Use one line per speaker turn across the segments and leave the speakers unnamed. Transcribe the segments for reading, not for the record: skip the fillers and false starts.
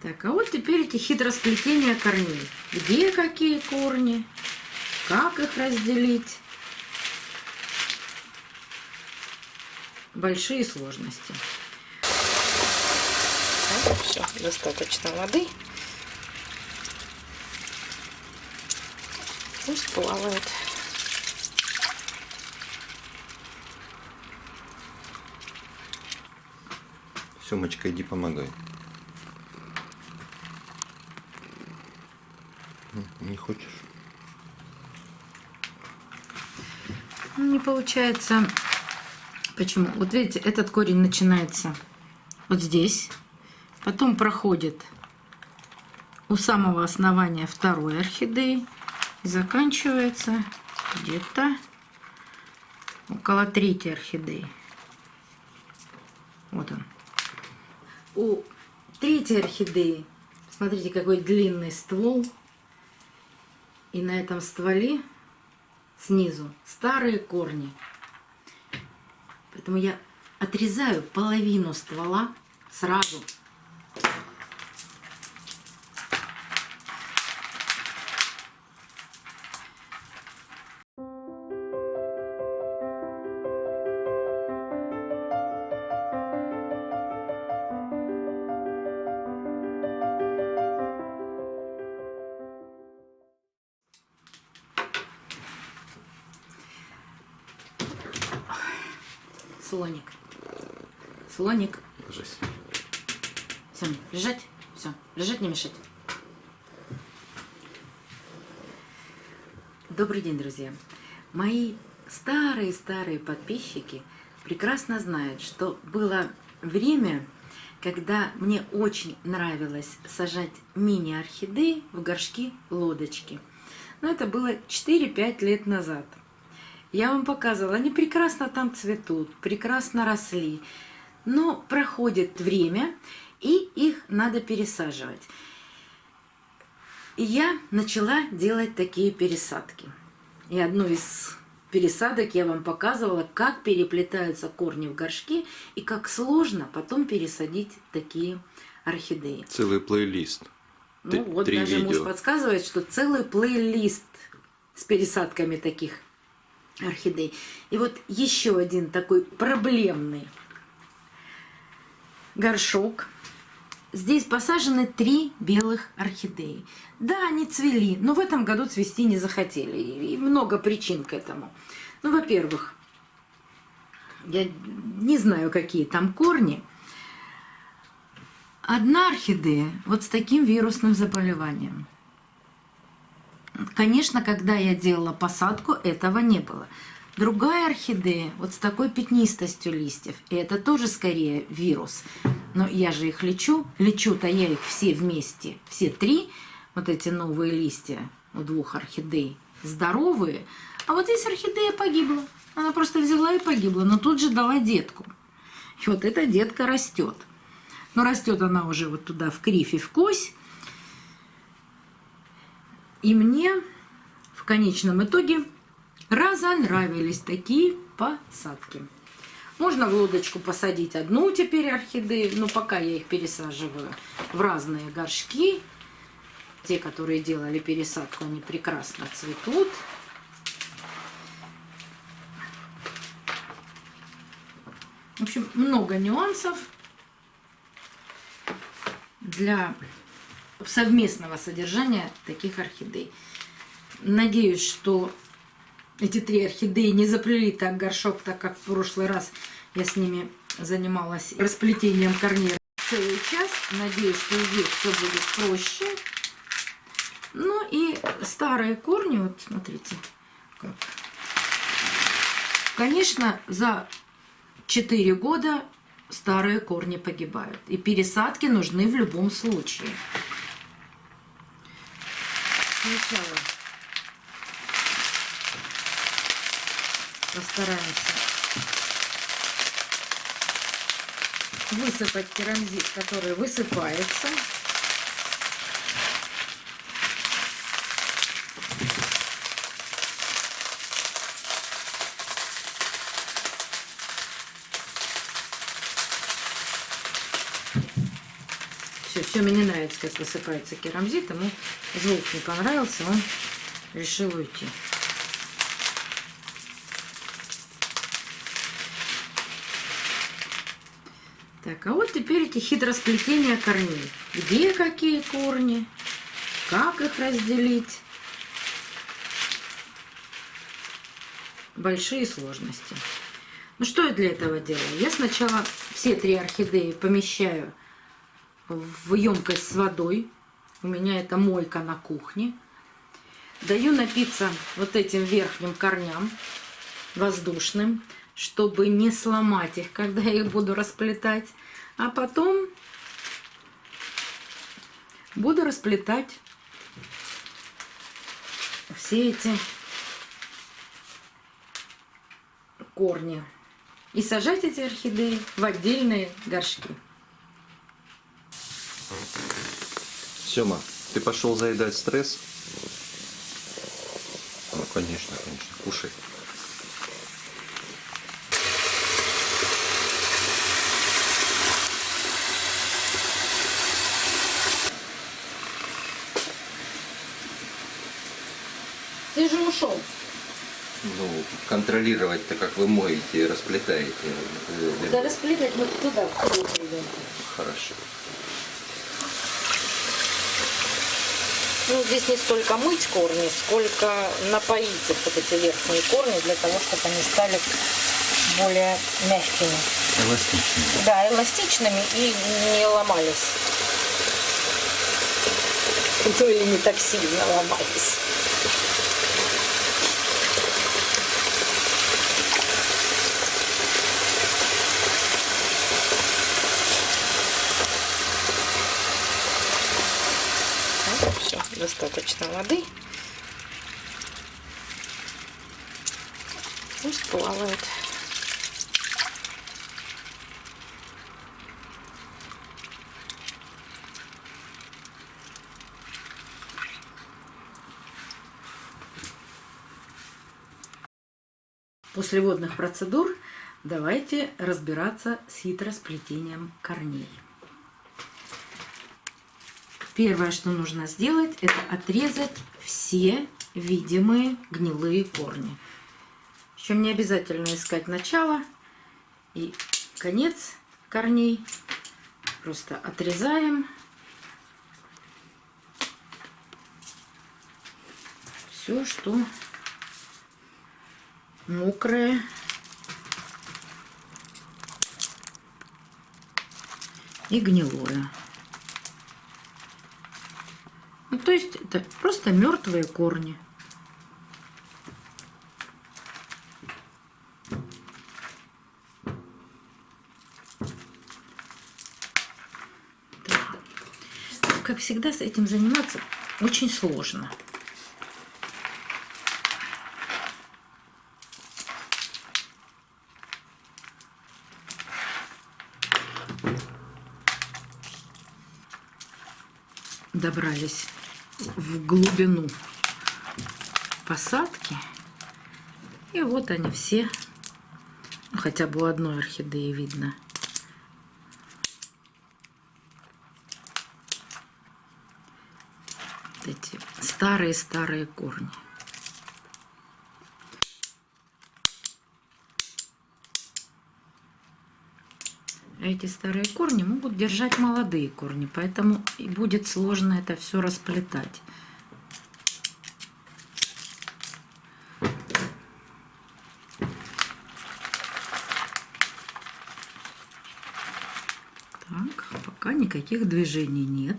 Так, а вот теперь эти хитросплетения корней. Где какие корни, как их разделить. Большие сложности. Все, достаточно воды. Пусть плавает.
Семочка, иди помогай. Не хочешь?
Не получается. Почему? Вот видите, этот корень начинается вот здесь, потом проходит у самого основания второй орхидеи и заканчивается где-то около третьей орхидеи. Вот он. У третьей орхидеи, смотрите, какой длинный ствол. И на этом стволе снизу старые корни. Поэтому я отрезаю половину ствола сразу. Слоник. Слоник.
Ложись.
Все, лежать. Все, лежать, не мешать. Добрый день, друзья. Мои старые подписчики прекрасно знают, что было время, когда мне очень нравилось сажать мини-орхидеи в горшки лодочки. Но это было 4-5 лет назад. Я вам показывала, они прекрасно там цветут, прекрасно росли. Но проходит время, и их надо пересаживать. И я начала делать такие пересадки. И одну из пересадок я вам показывала, как переплетаются корни в горшке и как сложно потом пересадить такие орхидеи.
Целый плейлист.
Ну вот
3
даже
видео.
муж подсказывает, что целый плейлист с пересадками таких орхидей. И вот еще один такой проблемный горшок. Здесь посажены 3 белых орхидеи. Да, они цвели, но в этом году цвести не захотели. И много причин к этому. Ну, во-первых, я не знаю, какие там корни. Одна орхидея вот с таким вирусным заболеванием. Конечно, когда я делала посадку, этого не было. Другая орхидея вот с такой пятнистостью листьев. И это тоже скорее вирус. Но я же их лечу. Лечу-то я их все вместе. Все 3, вот эти новые листья у 2 орхидей, здоровые. А вот здесь орхидея погибла. Она просто взяла и погибла. Но тут же дала детку. И вот эта детка растет. Но растет она уже вот туда в кривь и в кось. И мне в конечном итоге разонравились такие посадки. Можно в лодочку посадить одну теперь орхидею, но пока я их пересаживаю в разные горшки. Те, которые делали пересадку, они прекрасно цветут. В общем, много нюансов для совместного содержания таких орхидей. Надеюсь, что эти 3 орхидеи не заплели так горшок, так как в прошлый раз я с ними занималась расплетением корней целый час. Надеюсь, что здесь все будет проще. Ну и старые корни, вот смотрите, как. Конечно, за 4 года старые корни погибают. И пересадки нужны в любом случае. Сначала постараемся высыпать керамзит, который высыпается. Все, Семе не нравится, как высыпается керамзит. Ему звук не понравился, он решил уйти. Так, а вот теперь эти хитросплетения корней. Где какие корни, как их разделить. Большие сложности. Ну что я для этого делаю? Я сначала все 3 орхидеи помещаю в емкость с водой. У меня это мойка на кухне. Даю напиться вот этим верхним корням воздушным, чтобы не сломать их, когда я их буду расплетать. А потом буду расплетать все эти корни и сажать эти орхидеи в отдельные горшки.
Сема, ты пошел заедать стресс? Ну, конечно, конечно. Кушай.
Ты же ушел.
Ну, контролировать-то, как вы моете и расплетаете.
Да расплетать мы туда, в круг идем.
Хорошо.
Ну, здесь не столько мыть корни, сколько напоить вот эти верхние корни, для того, чтобы они стали более мягкими.
Эластичными.
Да, эластичными и не ломались. Ну, или не так сильно ломались. Все, достаточно воды. Пусть плавает. После водных процедур давайте разбираться с хитросплетением корней. Первое, что нужно сделать, это отрезать все видимые гнилые корни. Причем не обязательно искать начало и конец корней. Просто отрезаем все, что мокрое и гнилое. Ну, то есть это просто мертвые корни. Как всегда, с этим заниматься очень сложно. Добрались в глубину посадки. И вот они все. Ну, хотя бы у одной орхидеи видно. Вот эти старые-старые корни. Эти старые корни могут держать молодые корни, поэтому и будет сложно это все расплетать. Так, пока никаких движений нет.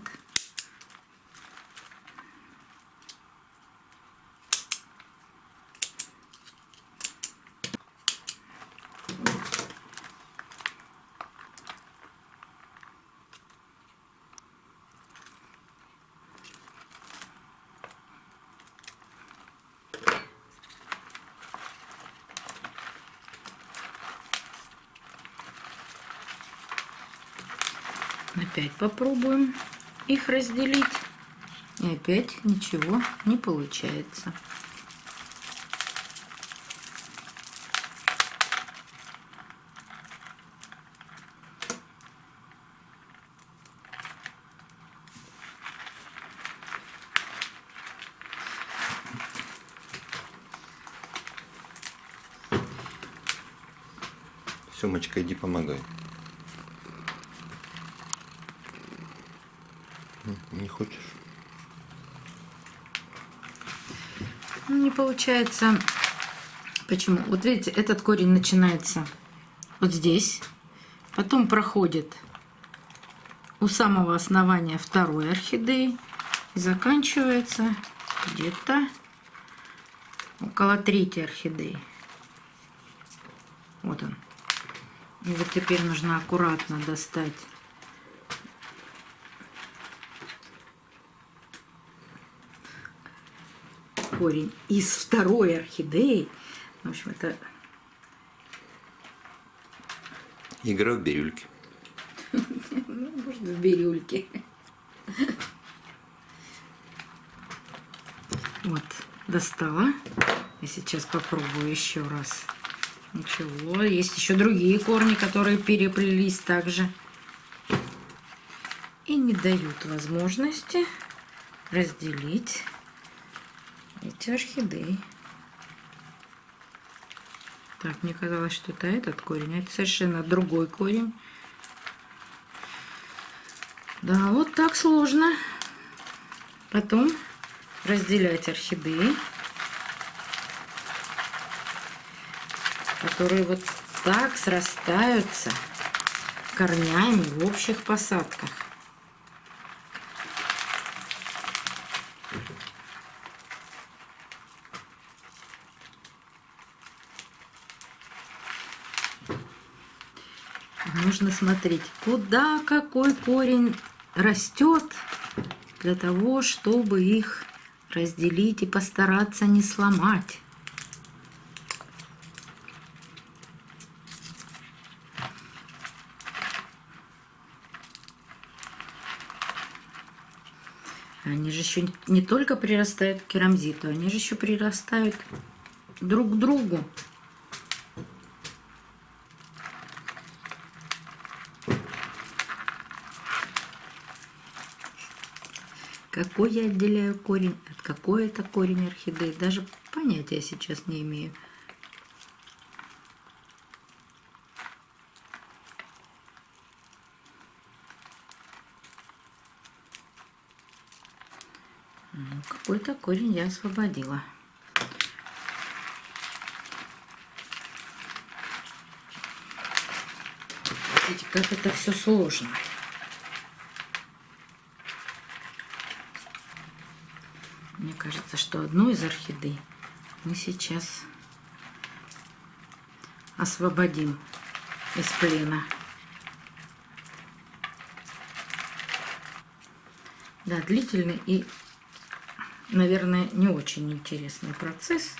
Опять попробуем их разделить. И опять ничего не получается.
Семочка, иди помогай. Не хочешь?
Ну, не получается. Почему? Вот видите, этот корень начинается вот здесь, потом проходит у самого основания второй орхидеи и заканчивается где-то около третьей орхидеи. Вот он. И вот теперь нужно аккуратно достать корень из второй орхидеи. В общем, это
Игра в бирюльки.
ну, может, в бирюльке. Вот, достала. Я сейчас попробую еще раз. Ничего, есть еще другие корни, которые переплелись также. И не дают возможности разделить эти орхидеи. Так, мне казалось, что это этот корень, а это совершенно другой корень. Да, вот так сложно. Потом разделять орхидеи, которые вот так срастаются корнями в общих посадках. Нужно смотреть, куда какой корень растет, для того, чтобы их разделить и постараться не сломать. Они же еще не только прирастают к керамзиту, они же еще прирастают друг к другу. Какой я отделяю корень, от какой это корень орхидеи, даже понятия сейчас не имею. Ну, какой-то корень я освободила. Видите, как это все сложно. Мне кажется, что одну из орхидей мы сейчас освободим из плена. Да, длительный и, наверное, не очень интересный процесс.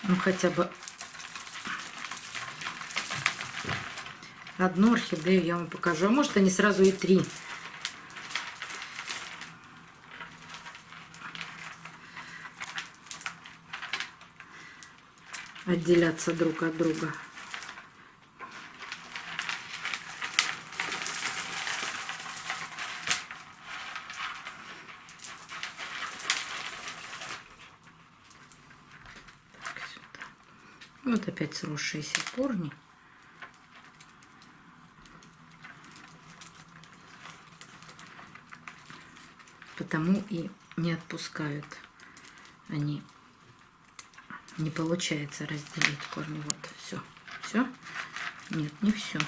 Ну, хотя бы одну орхидею я вам покажу. А может, они сразу и три. Отделяться друг от друга. Так, сюда. Вот опять сросшиеся корни. Потому и не отпускают они. Не получается разделить корни. Вот, все. Все? Нет, не все.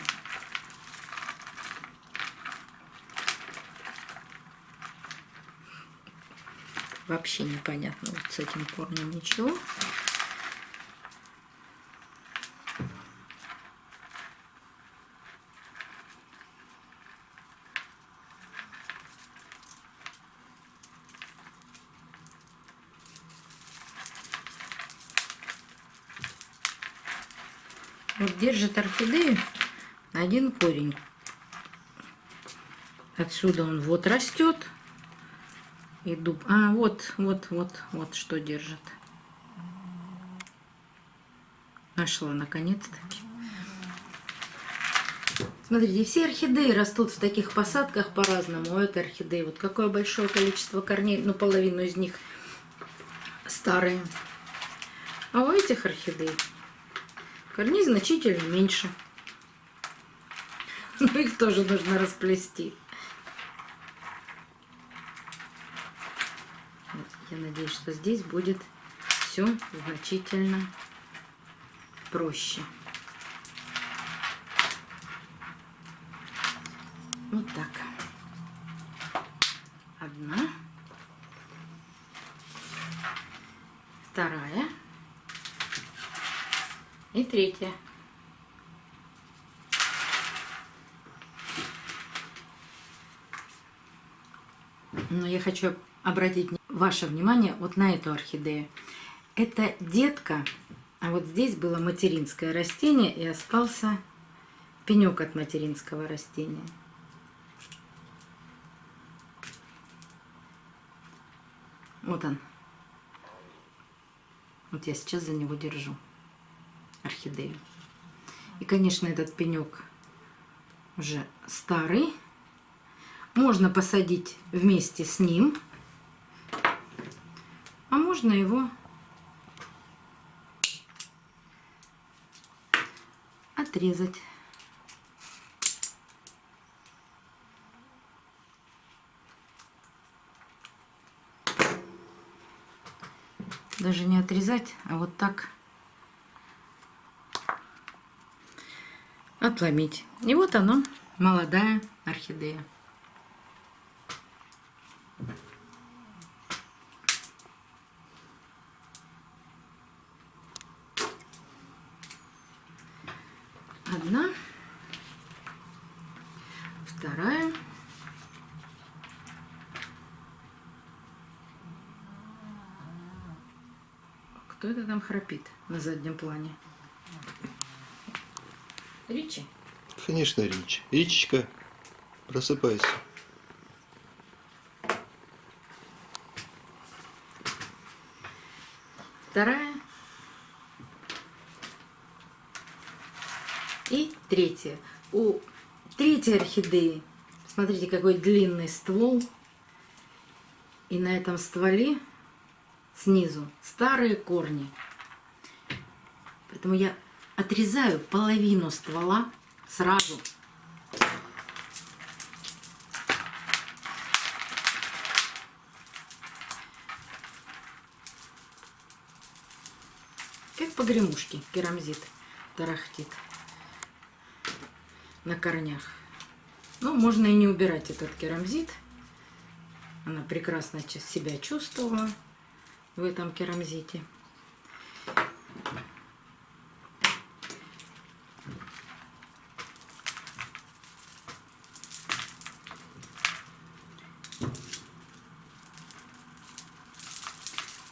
Вообще непонятно вот с этим корнем ничего. Вот держит орхидею один корень. Отсюда он вот растет. И дуб. А, вот что держит. Нашла наконец-таки. Смотрите, все орхидеи растут в таких посадках по-разному. У этой орхидеи вот какое большое количество корней. Ну, половину из них старые.
А у этих орхидей корней значительно меньше. Но их тоже нужно расплести. Вот, я надеюсь, что здесь будет все значительно проще. Вот так. Одна. Вторая. И третья. Но я хочу обратить ваше внимание вот на эту орхидею. Это детка, а вот здесь было материнское растение и остался пенек от материнского растения. Вот он. Вот я сейчас за него держу орхидею. И, конечно, этот пенек уже старый. Можно посадить вместе с ним, а можно его отрезать. Даже не отрезать, а вот так отломить. И вот оно, молодая орхидея. Одна, вторая. Кто это там храпит на заднем плане? Ричи?
Конечно, Рич. Ричечка, просыпайся.
Вторая. И третья. У третьей орхидеи, смотрите, какой длинный ствол. И на этом стволе снизу старые корни. Поэтому я отрезаю половину ствола сразу. Как погремушки керамзит тарахтит на корнях. Но можно и не убирать этот керамзит. Она прекрасно себя чувствовала в этом керамзите.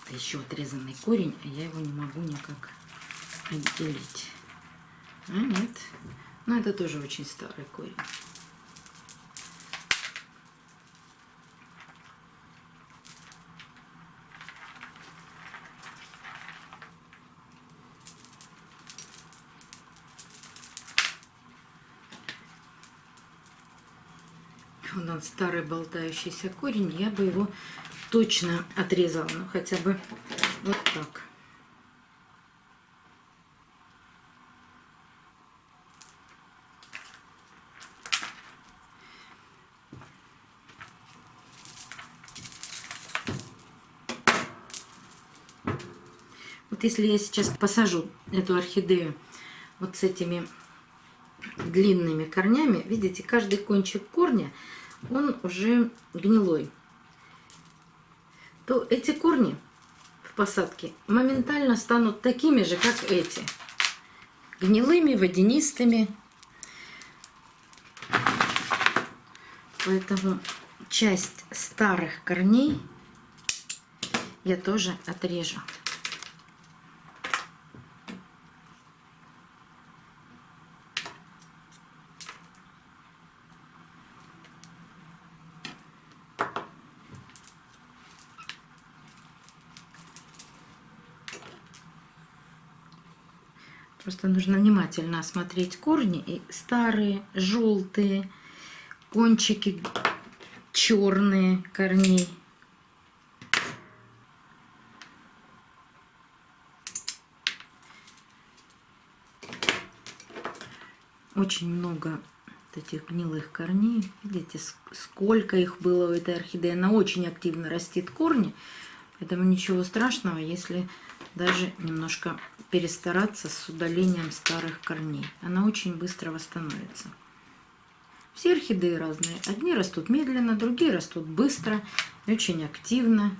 Это еще отрезанный корень, а я его не могу никак отделить. А нет. Но это тоже очень старый корень. Вот он, старый болтающийся корень, я бы его точно отрезала, ну хотя бы вот так. Вот если я сейчас посажу эту орхидею вот с этими длинными корнями, видите, каждый кончик корня, он уже гнилой, то эти корни в посадке моментально станут такими же, как эти. Гнилыми, водянистыми. Поэтому часть старых корней я тоже отрежу. Просто нужно внимательно осмотреть корни. И старые, желтые, кончики черные корней. очень много вот этих гнилых корней. Видите, сколько их было у этой орхидеи. Она очень активно растит корни, поэтому ничего страшного, если даже немножко перестараться с удалением старых корней. Она очень быстро восстановится. Все орхидеи разные. Одни растут медленно, другие растут быстро и очень активно.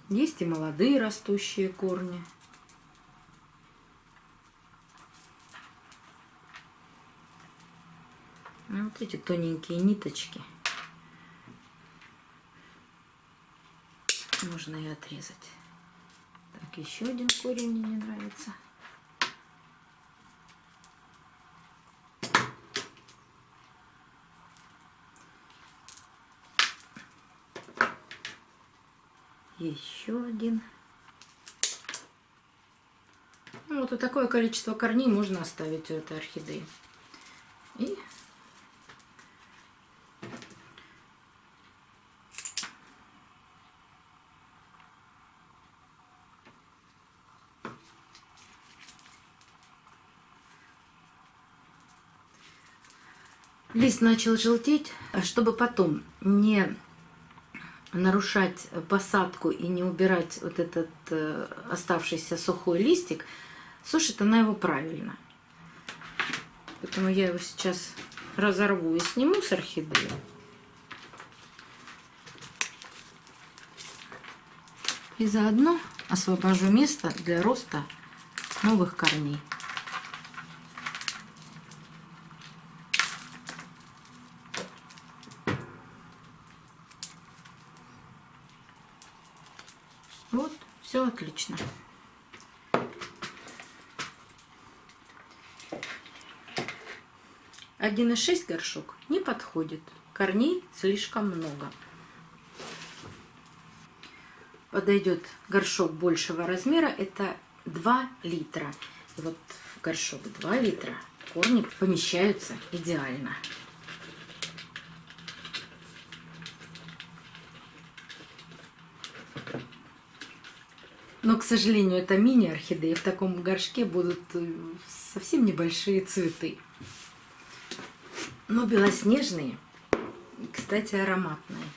Есть и молодые растущие корни. Вот эти тоненькие ниточки можно и отрезать. Так, еще один корень мне не нравится. Еще один. Ну, вот такое количество корней можно оставить у этой орхидеи. И лист начал желтеть, а чтобы потом не нарушать посадку и не убирать вот этот оставшийся сухой листик, сушит она его правильно. Поэтому я его сейчас разорву и сниму с орхидеи. И заодно освобожу место для роста новых корней. Вот, все отлично. Один и 1,6 горшок не подходит. Корней слишком много. Подойдет горшок большего размера, это 2 литра. И вот в горшок 2 литра корни помещаются идеально. Но, к сожалению, это мини-орхидеи. В таком горшке будут совсем небольшие цветы. Но белоснежные, кстати, ароматные.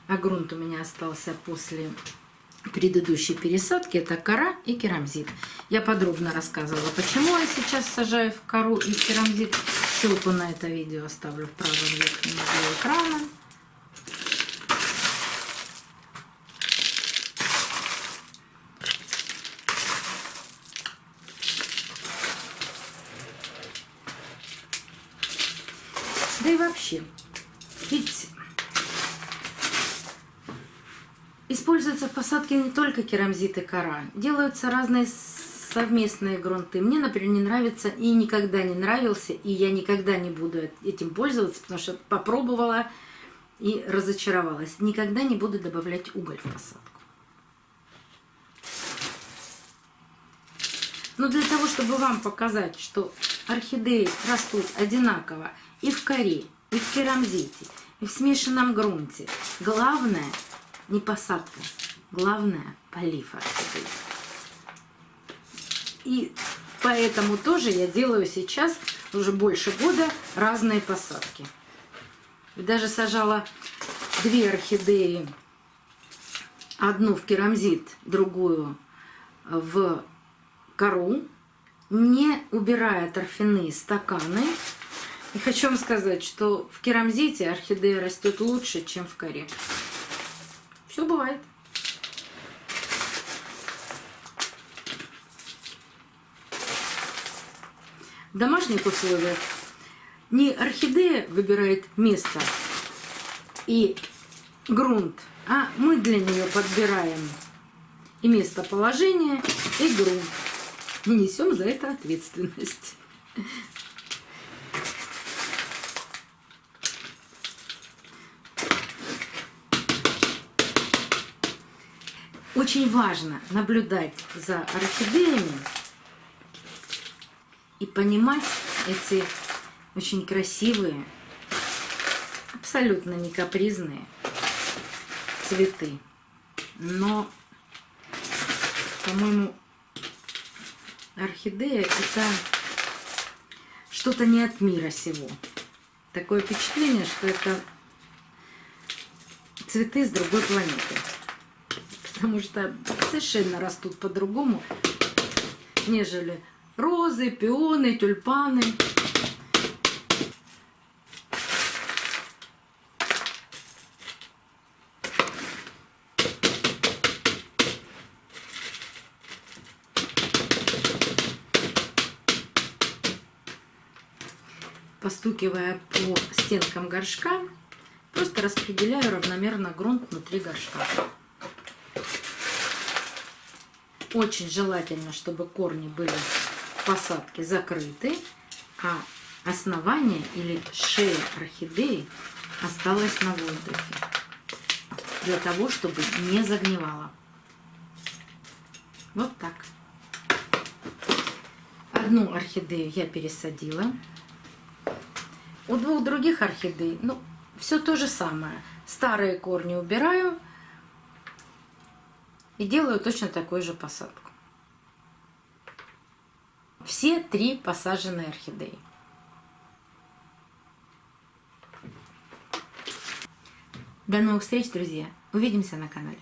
А грунт у меня остался после предыдущей пересадки. Это кора и керамзит. Я подробно рассказывала, почему я сейчас сажаю в кору и в керамзит. Ссылку на это видео оставлю в правом верхнем углу экрана. Да и вообще, ведь используются в посадке не только керамзит и кора. Делаются разные совместные грунты. Мне, например, не нравится и никогда не нравился, и я никогда не буду этим пользоваться, потому что попробовала и разочаровалась. Никогда не буду добавлять уголь в посадку. Но для того, чтобы вам показать, что орхидеи растут одинаково и в коре, и в керамзите, и в смешанном грунте, главное не посадка, главное полив орхидей. И поэтому тоже я делаю сейчас уже больше года разные посадки. И даже сажала 2 орхидеи, одну в керамзит, другую в кору, не убирая торфяные стаканы. И хочу вам сказать, что в керамзите орхидея растет лучше, чем в коре. Все бывает. В домашних условиях не орхидея выбирает место и грунт, а мы для нее подбираем и местоположение, и грунт. не несем за это ответственность. Очень важно наблюдать за орхидеями и понимать эти очень красивые, абсолютно не капризные цветы. Но, по-моему, орхидея это что-то не от мира сего. Такое впечатление, что это цветы с другой планеты. Потому что совершенно растут по-другому, нежели розы, пионы, тюльпаны. Постукивая по стенкам горшка, просто распределяю равномерно грунт внутри горшка. Очень желательно, чтобы корни были в посадке закрыты, а основание или шея орхидеи осталось на воздухе, для того, чтобы не загнивало. Вот так. Одну орхидею я пересадила. У двух других орхидей, все то же самое. Старые корни убираю и делаю точно такую же посадку. Все 3 посаженные орхидеи. До новых встреч, друзья. Увидимся на канале.